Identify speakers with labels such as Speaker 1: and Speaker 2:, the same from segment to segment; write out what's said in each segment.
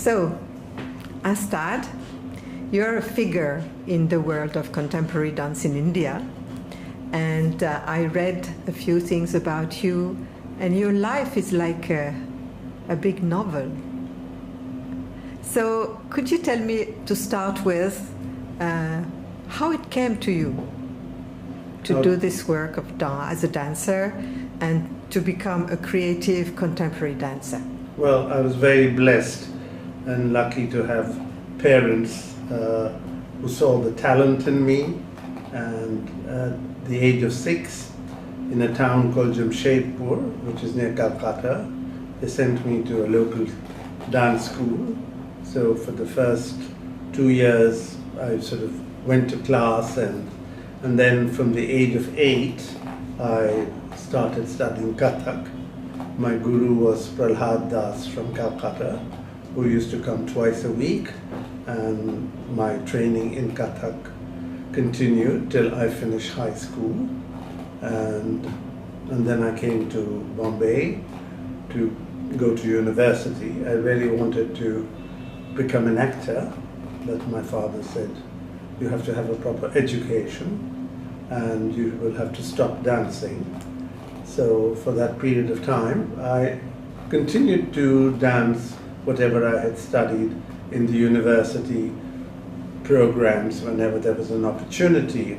Speaker 1: So, Astad, you're a figure in the world of contemporary dance in India, and I read a few things about you, and your life is like a big novel. So, could you tell me, to start with, how it came to you to do this work of dance as a dancer and to become a creative contemporary dancer?
Speaker 2: Well, I was very blessed and lucky to have parents who saw the talent in me, and at the age of 6, in a town called Jamshedpur, which is near Calcutta, they sent me to a local dance school. So for the first 2 years, I sort of went to class, and then from the age of 8, I started studying Kathak. My guru was Prahlad Das from Calcutta, who used to come twice a week, and my training in Kathak continued till I finished high school, and then I came to Bombay to go to university. I really wanted to become an actor, but my father said, you have to have a proper education and you will have to stop dancing. So for that period of time, I continued to dance whatever I had studied in the university programs whenever there was an opportunity.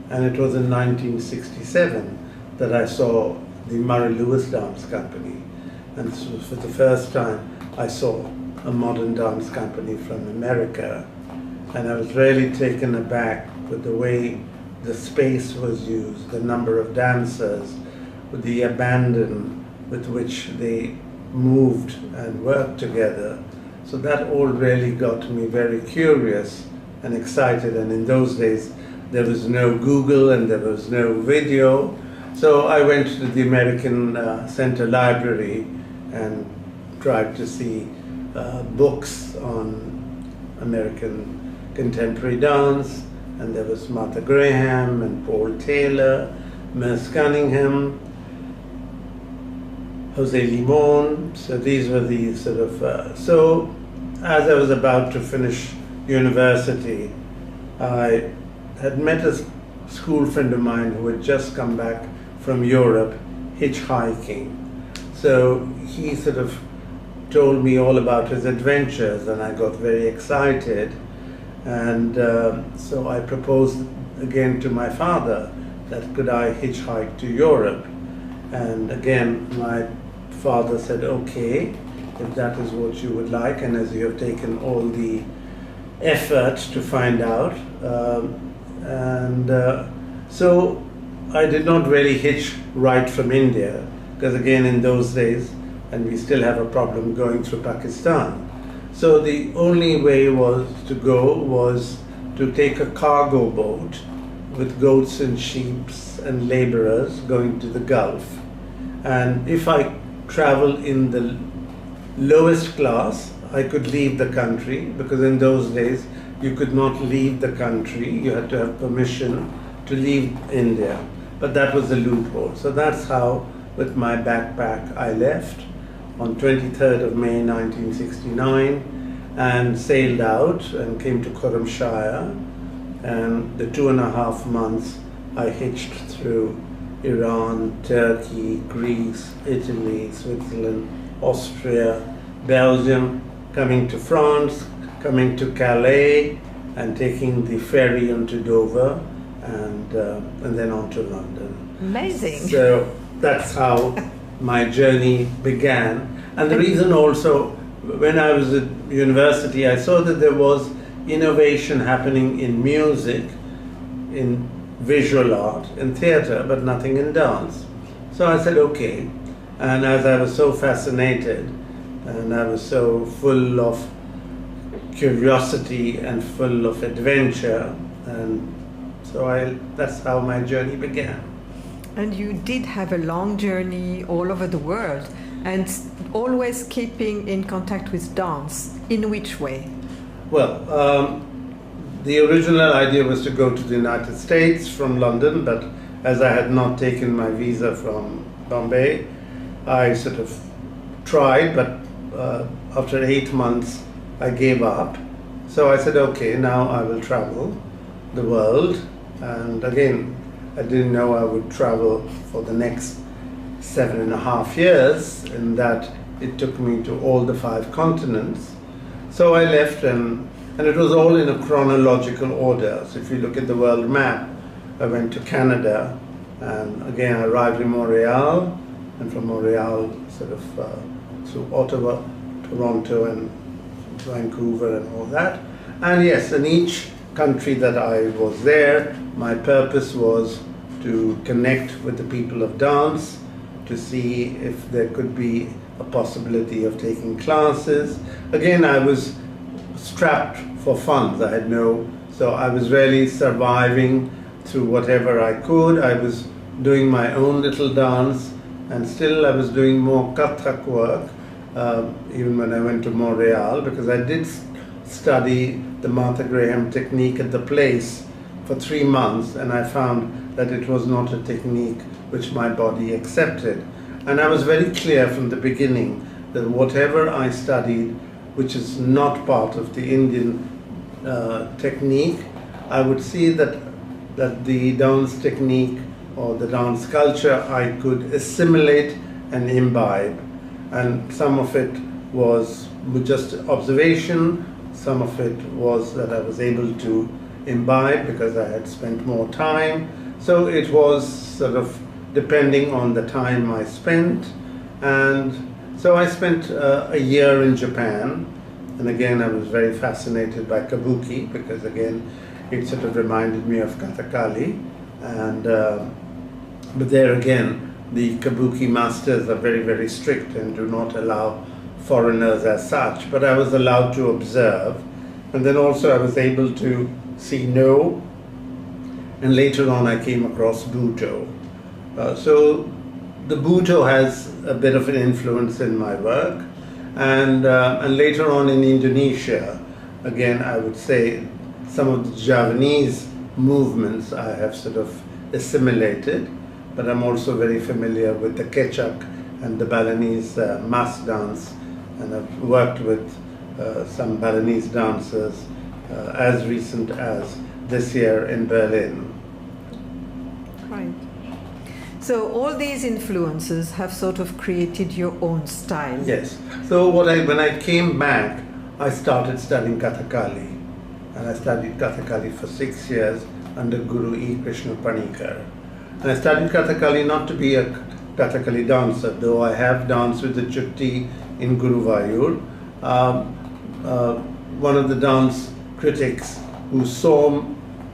Speaker 2: And it was in 1967 that I saw the Murray Lewis Dance Company. And this was for the first time I saw a modern dance company from America. And I was really taken aback with the way the space was used, the number of dancers, with the abandon with which they moved and worked together. So that all really got me very curious and excited. And in those days, there was no Google and there was no video. So I went to the American Center Library and tried to see books on American contemporary dance. And there was Martha Graham and Paul Taylor, Merce Cunningham, Jose Limon. So these were the sort of, so as I was about to finish university, I had met a school friend of mine who had just come back from Europe hitchhiking. So he sort of told me all about his adventures, and I got very excited. And so I proposed again to my father that could I hitchhike to Europe. And again, my father said, okay, if that is what you would like, and as you have taken all the effort to find out. So I did not really hitch right from India, because again in those days, and we still have a problem going through Pakistan. So the only way was to take a cargo boat with goats and sheep and laborers going to the Gulf. And if I travel in the lowest class, I could leave the country, because in those days you could not leave the country. You had to have permission to leave India. But that was the loophole. So that's how, with my backpack, I left on 23rd of May 1969 and sailed out and came to Khorramshahr. And the 2.5 months I hitched through Iran, Turkey, Greece, Italy, Switzerland, Austria, Belgium, coming to France, coming to Calais, and taking the ferry onto Dover, and then on to London.
Speaker 1: Amazing.
Speaker 2: So that's how my journey began. And the reason also, when I was at university, I saw that there was innovation happening in music, in visual art, in theatre, but nothing in dance. So I said, okay. And as I was so fascinated, and I was so full of curiosity and full of adventure, and so that's how my journey began.
Speaker 1: And you did have a long journey all over the world, and always keeping in contact with dance. In which way?
Speaker 2: Well, the original idea was to go to the United States from London, but as I had not taken my visa from Bombay, I sort of tried, but after 8 months I gave up. So I said, okay, now I will travel the world. And again, I didn't know I would travel for the next 7.5 years, in that it took me to all the 5 continents. So I left, and it was all in a chronological order. So if you look at the world map, I went to Canada, and again I arrived in Montreal, and from Montreal sort of through Ottawa, Toronto, and Vancouver, and all that. And yes, in each country that I was there, my purpose was to connect with the people of dance, to see if there could be a possibility of taking classes. Again, I was strapped for funds. So I was really surviving through whatever I could. I was doing my own little dance, and still I was doing more Kathak work, even when I went to Montreal, because I did study the Martha Graham technique at the place for 3 months, and I found that it was not a technique which my body accepted. And I was very clear from the beginning that whatever I studied, which is not part of the Indian technique, I would see that the dance technique or the dance culture I could assimilate and imbibe. And some of it was just observation, some of it was that I was able to imbibe because I had spent more time. So it was sort of depending on the time I spent. And so I spent a year in Japan, and again I was very fascinated by kabuki, because again it sort of reminded me of Kathakali. And but there again, the kabuki masters are very, very strict and do not allow foreigners as such, but I was allowed to observe. And then also I was able to see No, and later on I came across Buto. So the Buto has a bit of an influence in my work, and later on in Indonesia, again I would say some of the Javanese movements I have sort of assimilated, but I'm also very familiar with the Kecak and the Balinese mass dance, and I've worked with some Balinese dancers as recent as this year in Berlin.
Speaker 1: Right. So all these influences have sort of created your own style.
Speaker 2: Yes. So when I came back, I started studying Kathakali, and I studied Kathakali for 6 years under Guru E. Krishna Panikar. And I studied Kathakali not to be a Kathakali dancer, though I have danced with the Chutti in Guruvayur. One of the dance critics who saw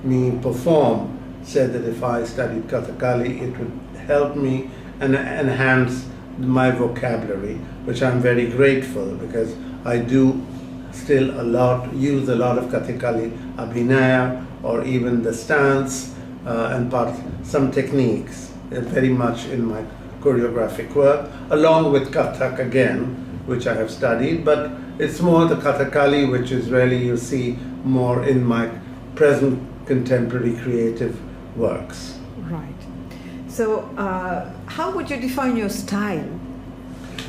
Speaker 2: me perform said that if I studied Kathakali, it would help me and enhance my vocabulary, which I'm very grateful, because I do still use a lot of Kathakali Abhinaya, or even the stance and some techniques very much in my choreographic work, along with Kathak again, which I have studied, but it's more the Kathakali which is really, you see, more in my present contemporary creative works.
Speaker 1: Right. So how would you define your style?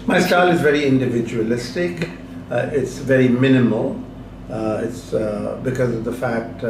Speaker 2: My style is very individualistic. It's very minimal. It's because of the fact,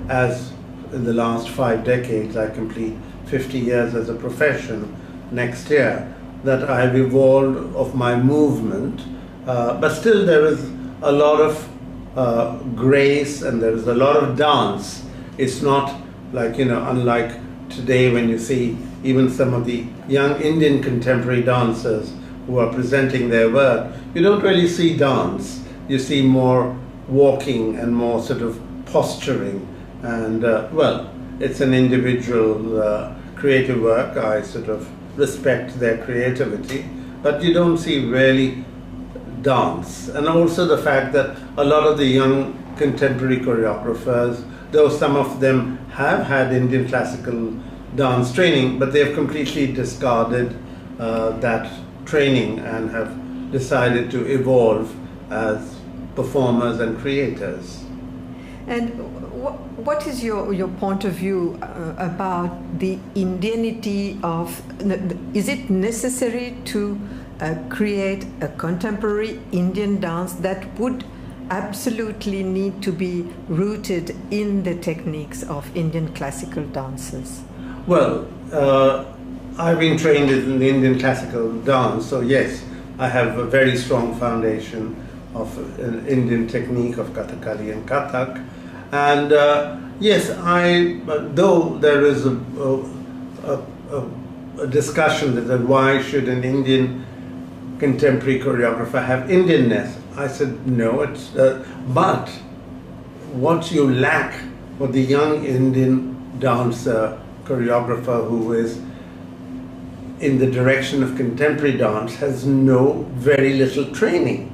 Speaker 2: as in the last 5 decades, I complete 50 years as a profession next year, that I've evolved of my movement, but still there is a lot of grace, and there is a lot of dance. It's not like, unlike today when you see even some of the young Indian contemporary dancers who are presenting their work, you don't really see dance. You see more walking and more sort of posturing. And well, it's an individual creative work. I sort of respect their creativity, but you don't see really dance. And also the fact that a lot of the young contemporary choreographers, though some of them have had Indian classical dance training, but they have completely discarded that training and have decided to evolve as performers and creators.
Speaker 1: And what is your point of view about the Indianity of, is it necessary to create a contemporary Indian dance that would absolutely need to be rooted in the techniques of Indian classical dances?
Speaker 2: Well, I've been trained in the Indian classical dance, so yes, I have a very strong foundation of an Indian technique of Kathakali and Kathak. And yes, though there is a discussion that why should an Indian contemporary choreographer have Indianness, I said no, but what you lack, what the young Indian dancer, choreographer who is in the direction of contemporary dance has very little training.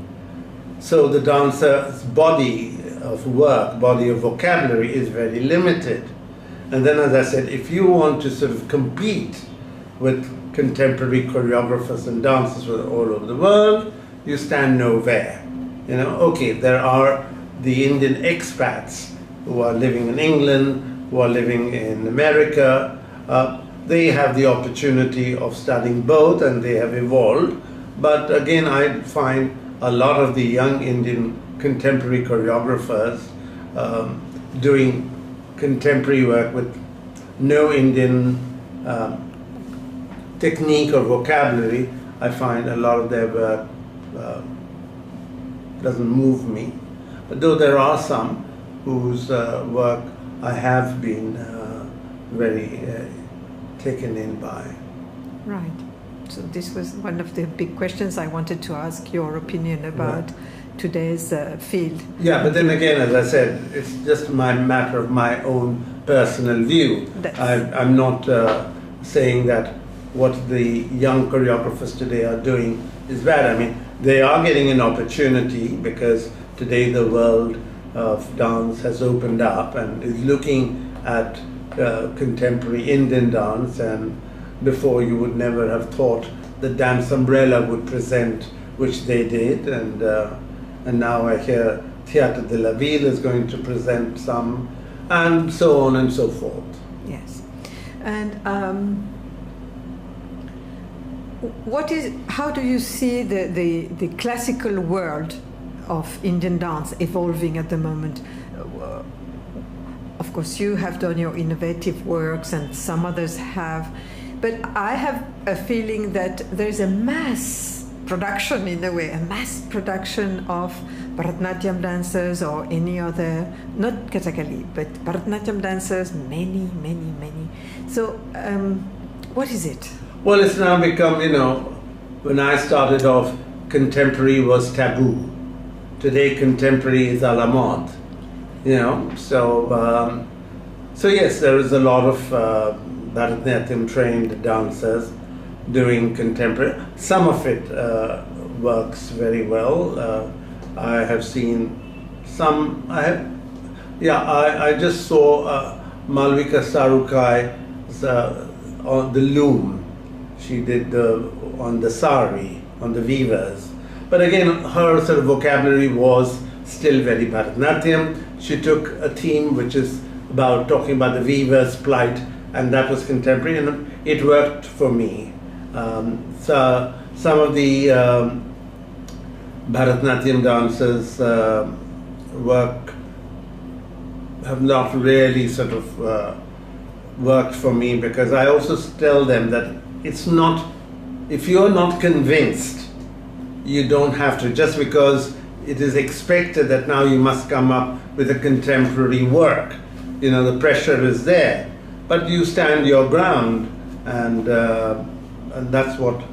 Speaker 2: So the dancer's body of work, body of vocabulary is very limited. And then, as I said, if you want to sort of compete with contemporary choreographers and dancers all over the world, you stand nowhere. You know, okay, there are the Indian expats who are living in England, who are living in America. They have the opportunity of studying both and they have evolved. But again, I find a lot of the young Indian contemporary choreographers doing contemporary work with no Indian technique or vocabulary. I find a lot of their work doesn't move me. But though there are some whose work I have been very taken in by.
Speaker 1: Right. So this was one of the big questions I wanted to ask your opinion about today's field.
Speaker 2: Yeah, but then again, as I said, it's just my matter of my own personal view. I'm not saying that what the young choreographers today are doing is bad. I mean, they are getting an opportunity because today the world of dance has opened up and is looking at contemporary Indian dance, and before you would never have thought the Dance Umbrella would present, which they did, and now I hear Theatre de la Ville is going to present some, and so on and so forth.
Speaker 1: Yes. And how do you see the classical world of Indian dance evolving at the moment? Of course, you have done your innovative works and some others have, but I have a feeling that there's a mass production in a way, a mass production of Bharatanatyam dancers or any other, not Kathakali, but Bharatanatyam dancers, many. So, what is it?
Speaker 2: Well, it's now become, you know, when I started off, contemporary was taboo. Today, contemporary is a la mode. You know, so yes, there is a lot of Bharatanatyam trained dancers doing contemporary. Some of it works very well. I have seen some. I just saw Malvika Sarukai on the loom. She did on the sari, on the weavers. But again, her sort of vocabulary was still very Bharatanatyam. She took a theme which is talking about the weaver's plight, and that was contemporary, and it worked for me. So some of the Bharatanatyam dancers work have not really sort of worked for me, because I also tell them that it's not, if you're not convinced, you don't have to, just because it is expected that now you must come up with a contemporary work. You know, the pressure is there, but you stand your ground, and that's what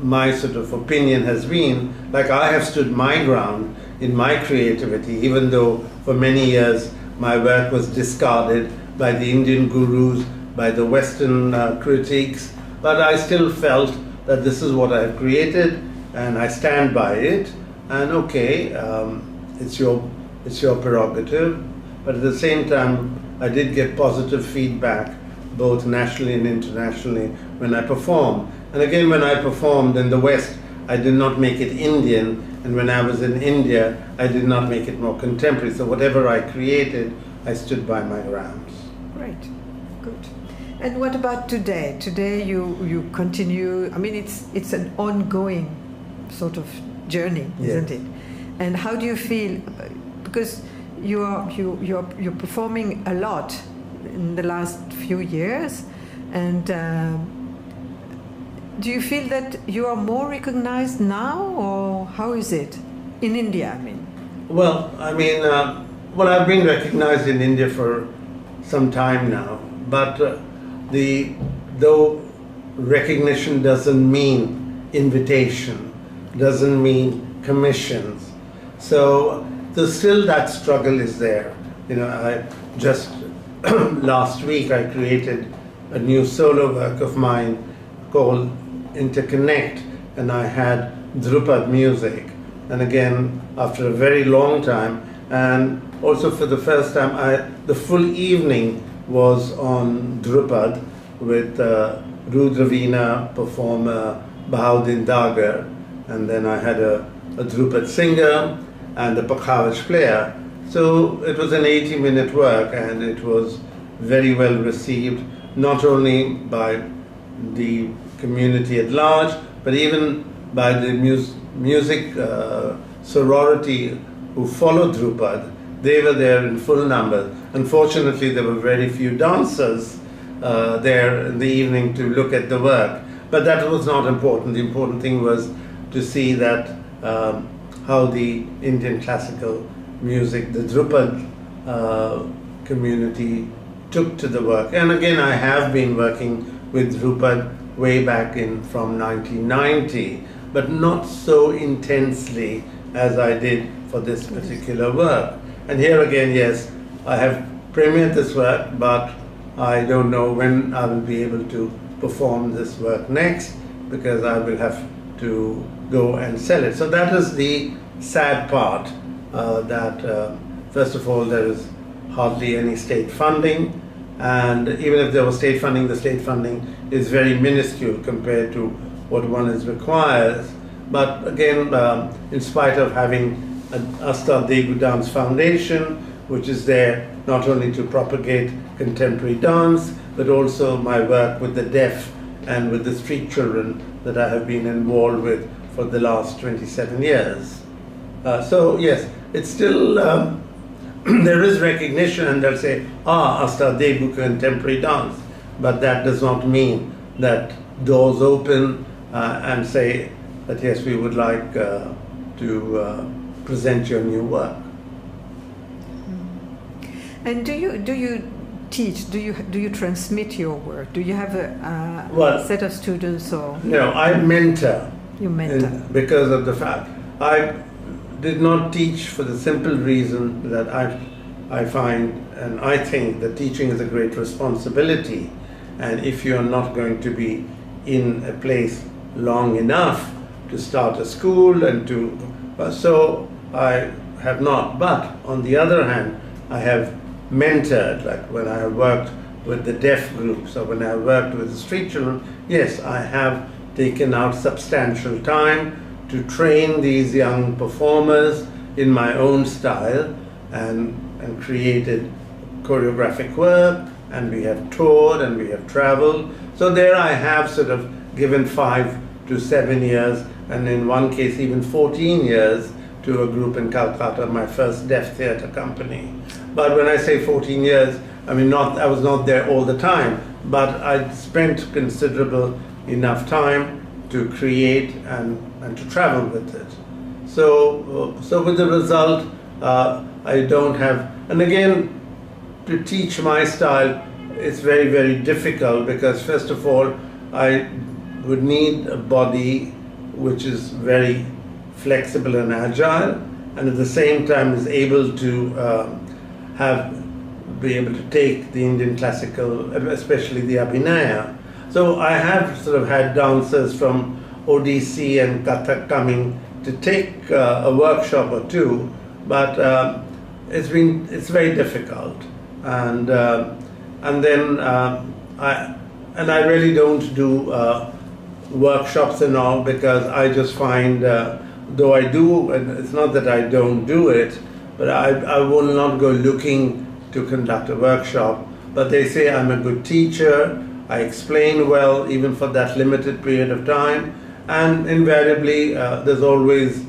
Speaker 2: my sort of opinion has been. Like, I have stood my ground in my creativity, even though for many years my work was discarded by the Indian gurus, by the Western critiques, but I still felt that this is what I have created, and I stand by it. And okay, it's your prerogative, but at the same time, I did get positive feedback, both nationally and internationally, when I perform. And again, when I performed in the West, I did not make it Indian, and when I was in India, I did not make it more contemporary. So whatever I created, I stood by my grounds.
Speaker 1: Great, good. And what about today? Today you continue, I mean, it's an ongoing sort of journey, isn't it? And how do you feel? Because you're performing a lot in the last few years, and do you feel that you are more recognized now, or how is it in India? I mean.
Speaker 2: Well, I mean, I've been recognized in India for some time now, but though recognition doesn't mean invitation, doesn't mean commissions. So still that struggle is there. You know, I just last week I created a new solo work of mine called Interconnect, and I had Drupad music. And again, after a very long time, and also for the first time, the full evening was on Drupad with Rudravina performer Bahauddin Dagar, and then I had a Drupad singer and a Pakhavich player. So it was an 80-minute work, and it was very well received, not only by the community at large, but even by the music sorority who followed Drupad. They were there in full numbers. Unfortunately, there were very few dancers there in the evening to look at the work, but that was not important. The important thing was to see that how the Indian classical music, the Drupad community took to the work. And again, I have been working with Drupad way back from 1990, but not so intensely as I did for this particular work. And here again, yes, I have premiered this work, but I don't know when I will be able to perform this work next, because I will have to go and sell it. So that is the sad part, that first of all, there is hardly any state funding, and even if there was state funding, the state funding is very minuscule compared to what one is requires. But again, in spite of having an Astad Deboo Dance Foundation, which is there not only to propagate contemporary dance, but also my work with the deaf and with the street children that I have been involved with for the last 27 years. So yes, it's still, there is recognition, and they'll say, Astad Deboo contemporary dance, but that does not mean that doors open and say that yes, we would like to present your new work.
Speaker 1: And do you teach? Do you transmit your work? Do you have a set of students, or
Speaker 2: no? I mentor.
Speaker 1: You mentor
Speaker 2: because of the fact I did not teach for the simple reason that I find and I think that teaching is a great responsibility, and if you are not going to be in a place long enough to start a school and to so I have not. But on the other hand, I have mentored, like when I worked with the deaf groups or when I worked with the street children. Yes, I have taken out substantial time to train these young performers in my own style, and created choreographic work, and we have toured and we have traveled. So there I have sort of given 5 to 7 years, and in one case even 14 years, to a group in Calcutta, my first deaf theatre company. But when I say 14 years, I mean I was not there all the time, but I spent considerable enough time to create and to travel with it. So with the result, I don't have, and again, to teach my style, it's very, very difficult, because first of all, I would need a body which is very flexible and agile, and at the same time is able to be able to take the Indian classical, especially the Abhinaya. So I have sort of had dancers from Odissi and Kathak coming to take a workshop or two, but it's very difficult, and then I really don't do workshops and all, because I just find, though I do, and it's not that I don't do it, but I will not go looking to conduct a workshop. But they say I'm a good teacher, I explain well, even for that limited period of time, and invariably there's always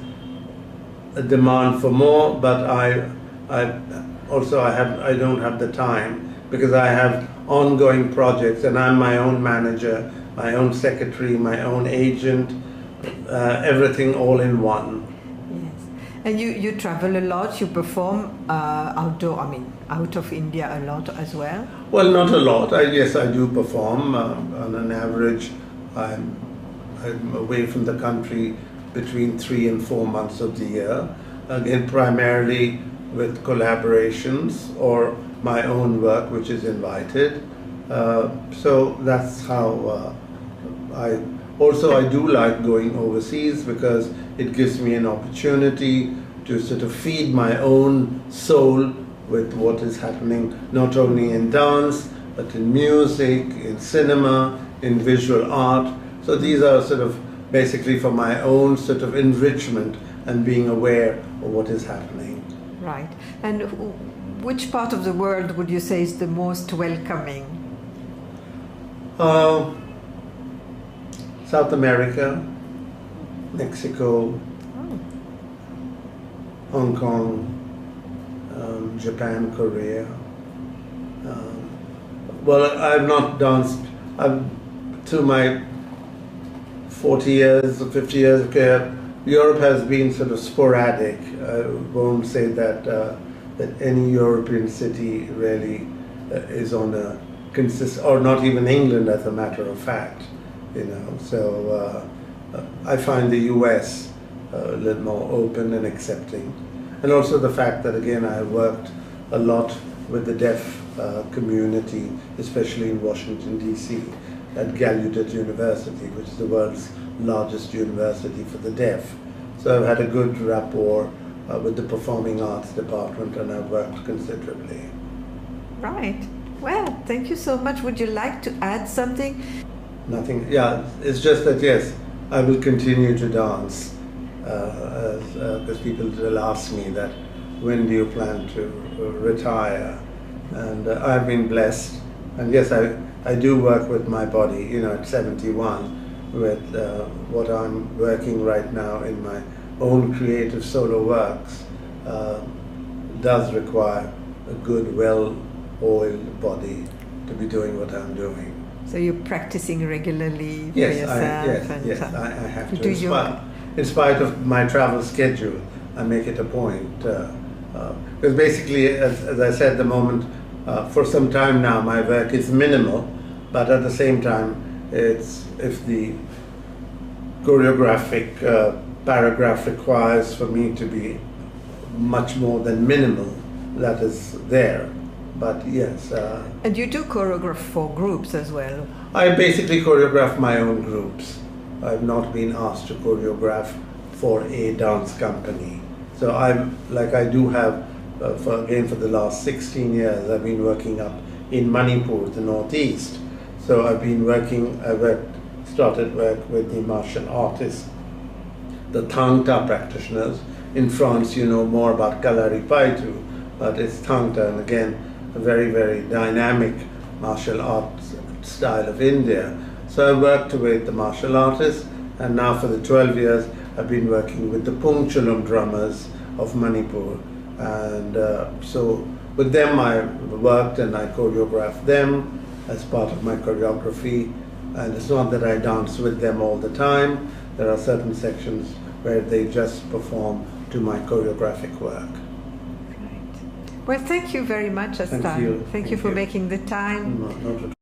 Speaker 2: a demand for more, but I don't have the time because I have ongoing projects and I'm my own manager, my own secretary, my own agent, everything all in one.
Speaker 1: Yes. And you travel a lot, you perform outdoor, out of India a lot as well?
Speaker 2: Well, not a lot. Yes, I do perform. On an average, I'm away from the country between 3 and 4 months of the year. Again, primarily with collaborations or my own work, which is invited. So that's how I do like going overseas because it gives me an opportunity to sort of feed my own soul with what is happening not only in dance, but in music, in cinema, in visual art. So these are sort of basically for my own sort of enrichment and being aware of what is happening.
Speaker 1: Right. And which part of the world would you say is the most welcoming?
Speaker 2: South America, Mexico, Hong Kong, Japan, Korea. Well, I've not danced. Through my 40 years, 50 years of career, Europe has been sort of sporadic. I won't say that any European city really is on a or not even England, as a matter of fact. So I find the US a little more open and accepting, and also the fact that again I worked a lot with the deaf community, especially in Washington D.C. at Gallaudet University, which is the world's largest university for the deaf. So I've had a good rapport with the performing arts department, and I've worked considerably.
Speaker 1: Right. Well, thank you so much. Would you like to add something?
Speaker 2: Nothing. Yeah, it's just that yes, I will continue to dance because people will ask me that when do you plan to retire, and I've been blessed, and yes, I do work with my body. At 71, with what I'm working right now in my own creative solo works, does require a good, well-oiled body to be doing what I'm doing.
Speaker 1: So you're practicing regularly for
Speaker 2: yes,
Speaker 1: yourself?
Speaker 2: Yes, I have to. In spite of my travel schedule, I make it a point. Because basically, as I said, at the moment, for some time now, my work is minimal, but at the same time, if the choreographic paragraph requires for me to be much more than minimal, that is there. But yes.
Speaker 1: And you do choreograph for groups as well?
Speaker 2: I basically choreograph my own groups. I've not been asked to choreograph for a dance company. So I do have, for the last 16 years, I've been working up in Manipur, the northeast. So I've been started work with the martial artists, the Thangta practitioners. In France, you know more about Kalaripaitu, but it's Thangta, and again, a very, very dynamic martial arts style of India. So I worked with the martial artists, and now for the 12 years, I've been working with the Pungchulum drummers of Manipur. And so with them I worked and I choreographed them as part of my choreography. And it's not that I dance with them all the time. There are certain sections where they just perform to my choreographic work.
Speaker 1: Right. Well, thank you very much, Astad.
Speaker 2: Thank you.
Speaker 1: Thank you for making the time.
Speaker 2: No, not at all.